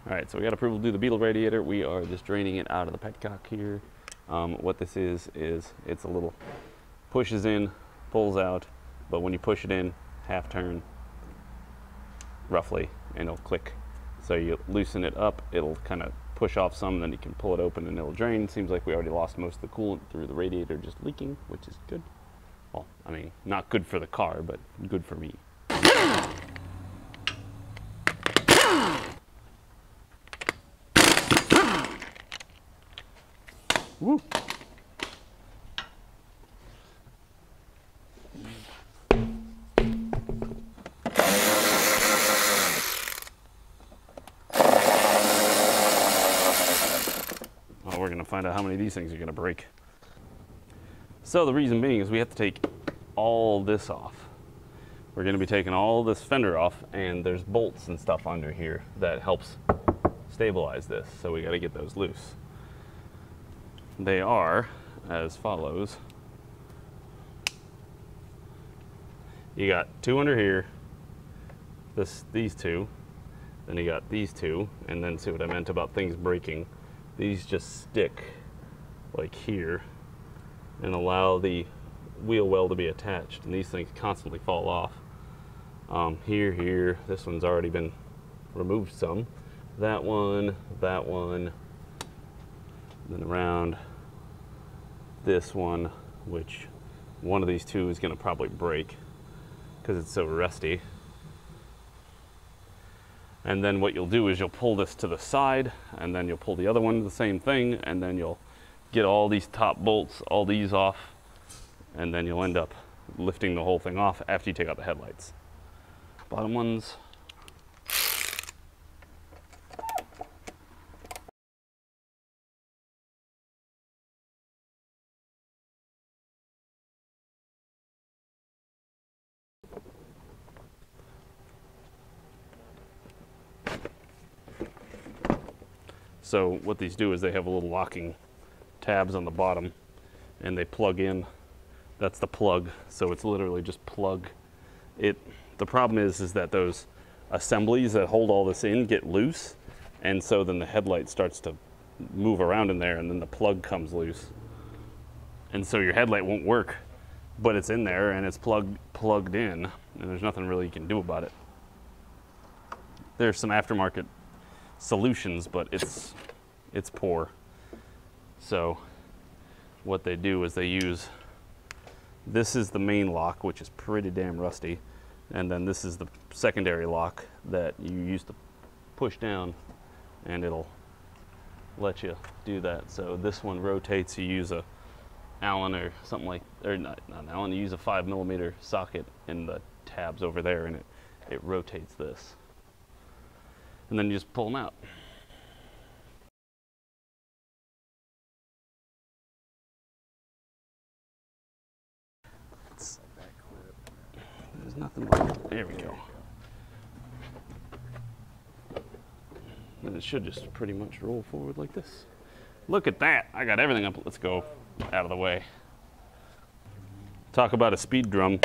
All right, so we got approval to do the Beetle radiator. We are just draining it out of the petcock here. What this is it's a little pushes in, pulls out, but when you push it in, half turn, roughly, and it'll click. So you loosen it up, it'll kind of push off some, then you can pull it open and it'll drain. Seems like we already lost most of the coolant through the radiator just leaking, which is good. Well, I mean, not good for the car, but good for me. Woo. Well, we're going to find out how many of these things are going to break. So the reason being is we have to take all this off. We're going to be taking all this fender off, and there's bolts and stuff under here that helps stabilize this. So we got to get those loose. They are as follows. You got two under here, these two, then you got these two, and then see what I meant about things breaking. These just stick like here and allow the wheel well to be attached, and these things constantly fall off. Here, this one's already been removed some. That one, then around this one, which one of these two is going to probably break because it's so rusty. And then what you'll do is you'll pull this to the side, and then you'll pull the other one, the same thing, and then you'll get all these top bolts, all these off, and then you'll end up lifting the whole thing off after you take out the headlights. Bottom ones. So what these do is they have a little locking tabs on the bottom, and they plug in. That's the plug, so it's literally just plug it. The problem is that those assemblies that hold all this in get loose, and so then the headlight starts to move around in there, and then the plug comes loose. And so your headlight won't work, but it's in there and it's plugged in, and there's nothing really you can do about it. There's some aftermarket solutions, but it's poor. So what they do is they use, this is the main lock, which is pretty damn rusty, and then this is the secondary lock that you use to push down, and it'll let you do that. So this one rotates. You use a Allen or something like, or not an Allen, you use a 5mm socket in the tabs over there, and it rotates this. And then you just pull them out. There's nothing like, there we go. And it should just pretty much roll forward like this. Look at that, I got everything up. Let's go out of the way. Talk about a speed drum.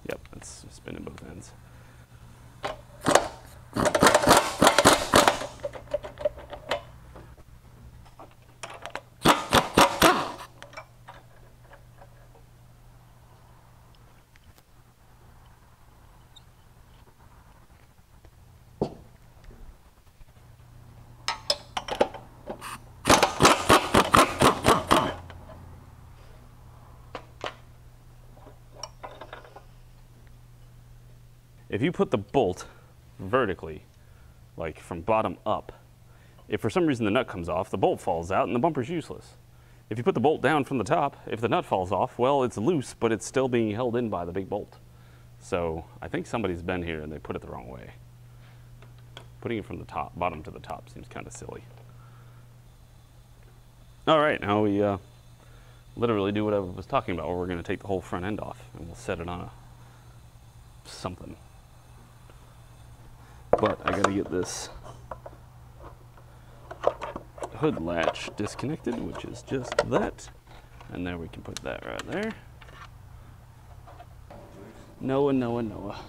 Yep, it's spinning both ends. If you put the bolt vertically, like from bottom up, if for some reason the nut comes off, the bolt falls out and the bumper's useless. If you put the bolt down from the top, if the nut falls off, well, it's loose, but it's still being held in by the big bolt. So I think somebody's been here and they put it the wrong way. Putting it from the top, bottom to the top seems kind of silly. All right, now we literally do what I was talking about, where we're going to take the whole front end off and we'll set it on a something. But I got to get this hood latch disconnected, which is just that. And then we can put that right there. Noah, Noah, Noah.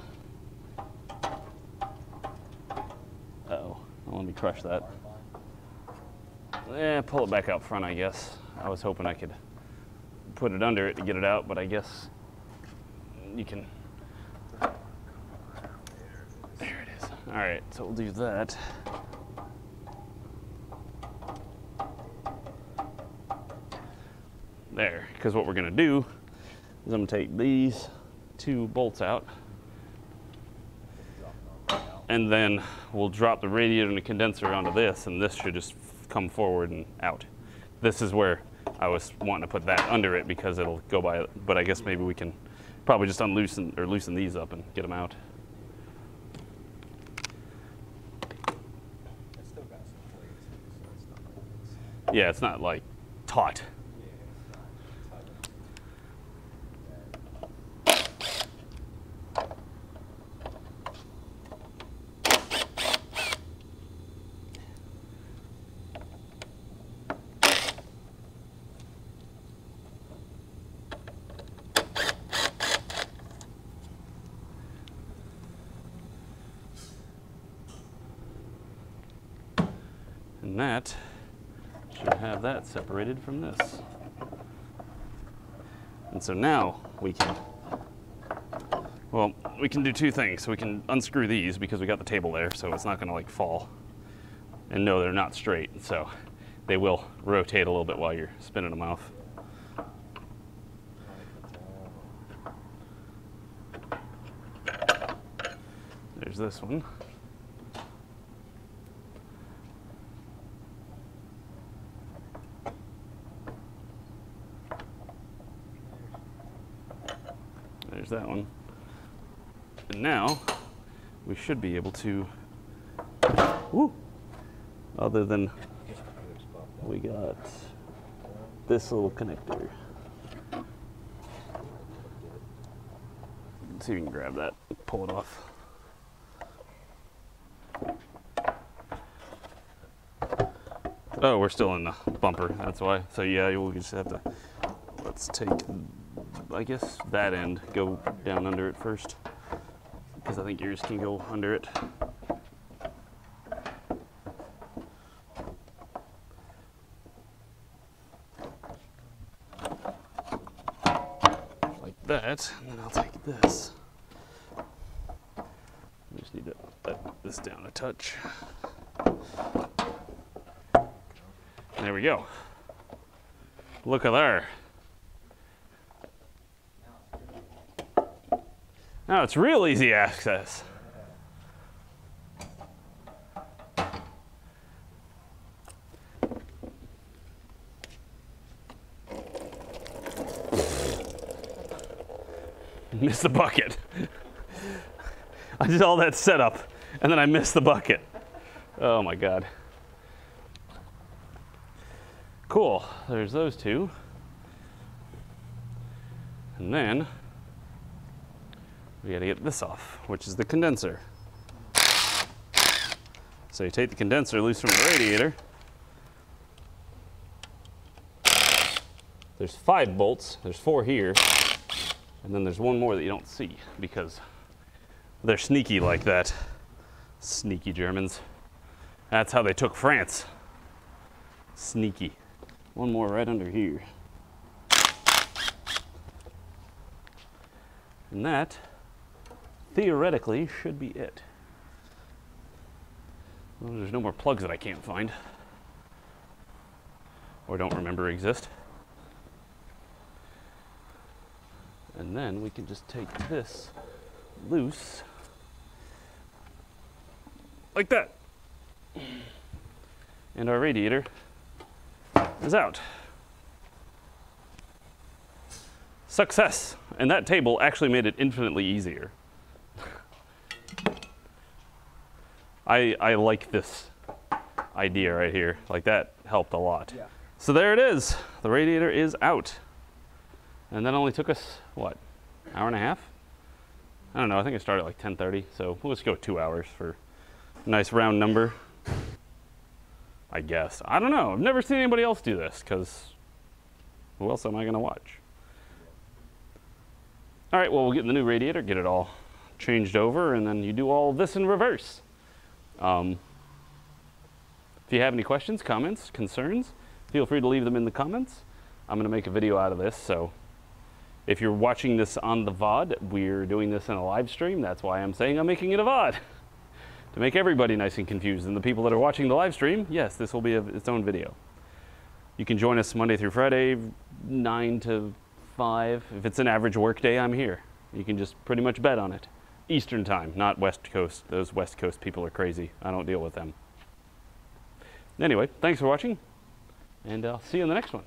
Uh-oh, well, let me crush that. Yeah, pull it back out front, I guess. I was hoping I could put it under it to get it out, but I guess you can. There it is. All right, so we'll do that. There, because what we're gonna do is I'm gonna take these 2 bolts out, and then we'll drop the radiator and the condenser onto this, and this should just come forward and out. This is where I was wanting to put that under it because it'll go by, but I guess maybe we can probably just unloosen or loosen these up and get them out. It's still got some weight too, so it's not like it's... Yeah, it's not like taut. And that should have that separated from this. And so now we can, well, we can do 2 things. So we can unscrew these because we got the table there, so it's not gonna like fall. And no, they're not straight, so they will rotate a little bit while you're spinning them off. There's this one. There's that one. And now we should be able to, woo, other than we got this little connector. Let's see if we can grab that, pull it off. Oh, we're still in the bumper, that's why. So yeah, we'll just have to, let's take, I guess, that end, go down under it first, because I think yours can go under it. Like that, and then I'll take this. I just need to let this down a touch. There we go. Look at there. Now it's real easy access. Missed the bucket. I did all that setup and then I missed the bucket. Oh my God. Cool, there's those 2. And then we gotta get this off, which is the condenser. So you take the condenser loose from the radiator. There's 5 bolts, there's 4 here, and then there's 1 more that you don't see because they're sneaky like that. Sneaky Germans. That's how they took France. Sneaky. 1 more right under here. And that, theoretically, should be it. Well, there's no more plugs that I can't find or don't remember exist. And then we can just take this loose like that. And our radiator is out. Success. And that table actually made it infinitely easier. I like this idea right here. Like that helped a lot. Yeah. So there it is. The radiator is out. And that only took us, what, hour and a half? I don't know, I think it started at like 10:30, so we'll just go 2 hours for a nice round number. I guess. I don't know. I've never seen anybody else do this, because who else am I going to watch? All right, well, we'll get the new radiator, get it all changed over, and then you do all this in reverse. If you have any questions, comments, concerns, feel free to leave them in the comments. I'm going to make a video out of this, so if you're watching this on the VOD, we're doing this in a live stream. That's why I'm saying I'm making it a VOD. To make everybody nice and confused. And the people that are watching the live stream, yes, this will be its own video. You can join us Monday through Friday, 9 to 5. If it's an average work day, I'm here. You can just pretty much bet on it. Eastern time, not West Coast. Those West Coast people are crazy. I don't deal with them. Anyway, thanks for watching, and I'll see you in the next one.